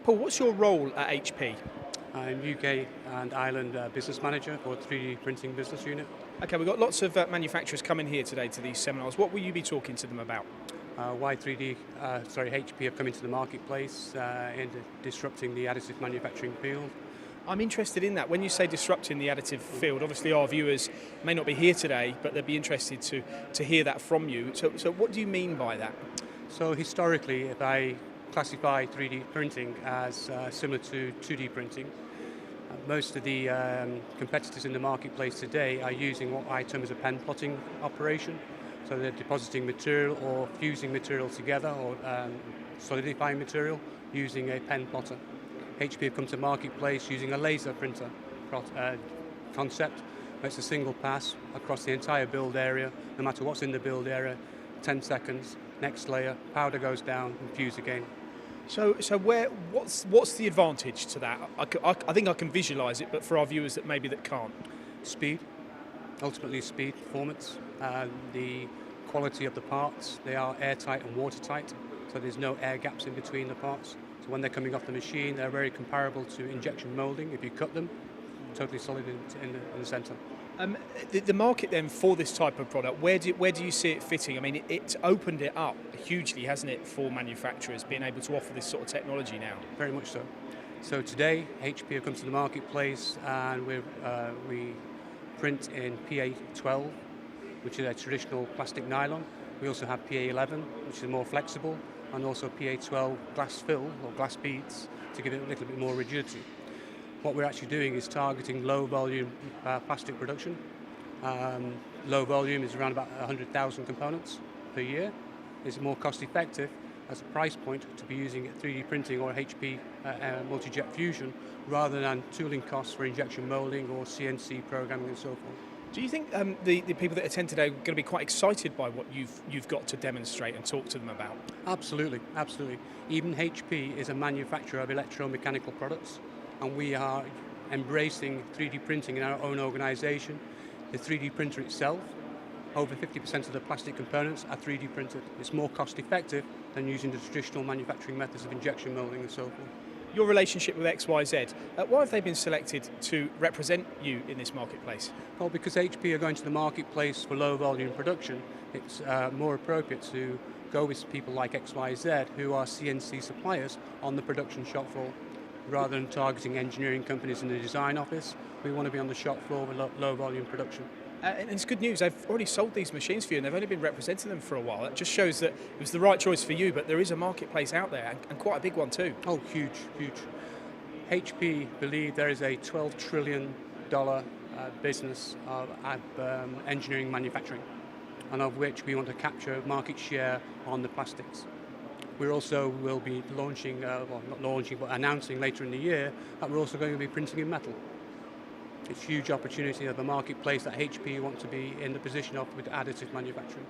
Paul, what's your role at HP? I'm UK and Ireland Business Manager for 3D Printing Business Unit. Okay, we've got lots of manufacturers coming here today to these seminars. What will you be talking to them about? Why HP have come into the marketplace in disrupting the additive manufacturing field. I'm interested in that. When you say disrupting the additive field, obviously our viewers may not be here today, but they'd be interested to hear that from you. So what do you mean by that? So historically, if I classify 3D printing as similar to 2D printing, most of the competitors in the marketplace today are using what I term as a pen plotting operation. So they're depositing material or fusing material together or solidifying material using a pen plotter. HP have come to marketplace using a laser printer concept. It's a single pass across the entire build area, no matter what's in the build area, 10 seconds, next layer, powder goes down and fuse again. So what's the advantage to that? I think I can visualise it, but for our viewers that can't. Speed, ultimately speed, performance, the quality of the parts. They are airtight and watertight, so there's no air gaps in between the parts. So when they're coming off the machine, they're very comparable to injection moulding. If you cut them, totally solid in the centre. The market then for this type of product, where do you see it fitting? I mean, it's opened it up hugely, hasn't it, for manufacturers being able to offer this sort of technology now? Very much so. So today, HP have come to the marketplace and we print in PA12, which is a traditional plastic nylon. We also have PA11, which is more flexible, and also PA12 glass fill or glass beads to give it a little bit more rigidity. What we're actually doing is targeting low volume plastic production. Low volume is around about 100,000 components per year. It's more cost effective as a price point to be using 3D printing or HP multi-jet fusion rather than tooling costs for injection molding or CNC programming and so forth. Do you think the people that attend today are going to be quite excited by what you've got to demonstrate and talk to them about? Absolutely, absolutely. Even HP is a manufacturer of electromechanical products, and we are embracing 3D printing in our own organisation. The 3D printer itself, over 50% of the plastic components are 3D printed. It's more cost effective than using the traditional manufacturing methods of injection moulding and so forth. Your relationship with XYZ, why have they been selected to represent you in this marketplace? Well, because HP are going to the marketplace for low volume production, it's more appropriate to go with people like XYZ who are CNC suppliers on the production shop floor. Rather than targeting engineering companies in the design office, we want to be on the shop floor with low volume production. And it's good news, they've already sold these machines for you and they've only been representing them for a while. That just shows that it was the right choice for you, but there is a marketplace out there and quite a big one too. Oh, huge, huge. HP believe there is a $12 trillion business of engineering manufacturing, and of which we want to capture market share on the plastics. We also will be launching, not launching, but announcing later in the year that we're also going to be printing in metal. It's a huge opportunity of a marketplace that HP want to be in the position of with additive manufacturing.